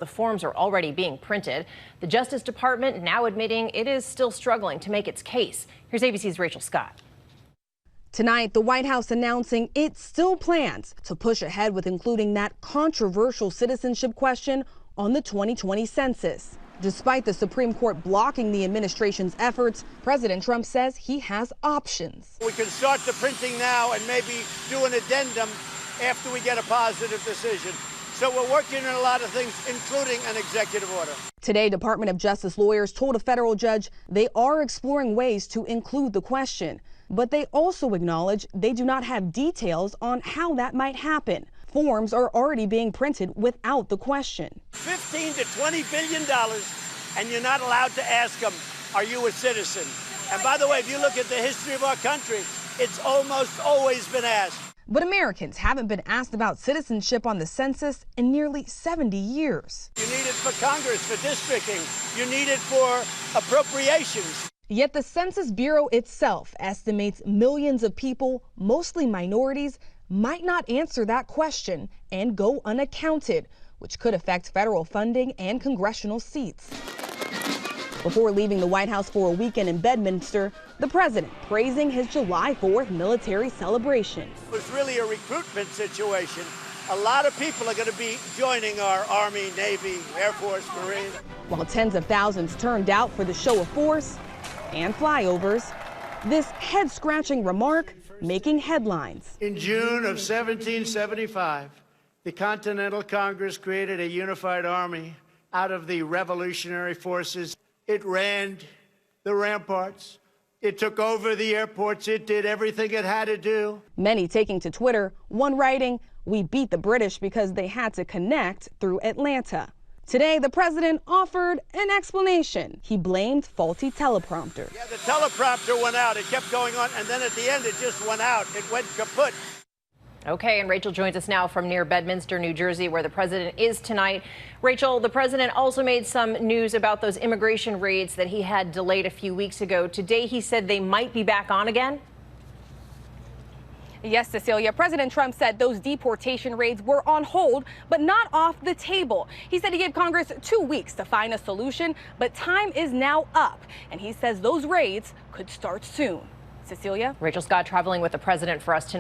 The forms are already being printed. The Justice Department now admitting it is still struggling to make its case. Here's ABC's Rachel Scott. Tonight, the White House announcing it still plans to push ahead with including that controversial citizenship question on the 2020 census. Despite the Supreme Court blocking the administration's efforts, President Trump says he has options. We can start the printing now and maybe do an addendum after we get a positive decision. So we're working on a lot of things, including an executive order. Today, Department of Justice lawyers told a federal judge they are exploring ways to include the question, but they also acknowledge they do not have details on how that might happen. Forms are already being printed without the question. $15 to $20 billion, and you're not allowed to ask them, are you a citizen? And by the way, if you look at the history of our country, it's almost always been asked. But Americans haven't been asked about citizenship on the census in nearly 70 years. You need it for Congress, for districting. You need it for appropriations. Yet the Census Bureau itself estimates millions of people, mostly minorities, might not answer that question and go unaccounted, which could affect federal funding and congressional seats. Before leaving the White House for a weekend in Bedminster, the president praising his July 4th military celebration. It was really a recruitment situation. A lot of people are going to be joining our Army, Navy, Air Force, Marines. While tens of thousands turned out for the show of force and flyovers, this head-scratching remark making headlines. In June of 1775, the Continental Congress created a unified army out of the revolutionary forces. It ran the ramparts. It took over the airports. It did everything it had to do. Many taking to Twitter, one writing, "We beat the British because they had to connect through Atlanta." Today, the president offered an explanation. He blamed faulty teleprompters. Yeah, the teleprompter went out. It kept going on, and then at the end, it just went out. It went kaput. Okay, and Rachel joins us now from near Bedminster, New Jersey, where the president is tonight. Rachel, the president also made some news about those immigration raids that he had delayed a few weeks ago. Today, he said they might be back on again. Yes, Cecilia. President Trump said those deportation raids were on hold, but not off the table. He said he gave Congress 2 weeks to find a solution, but time is now up. And he says those raids could start soon. Cecilia? Rachel Scott traveling with the president for us tonight.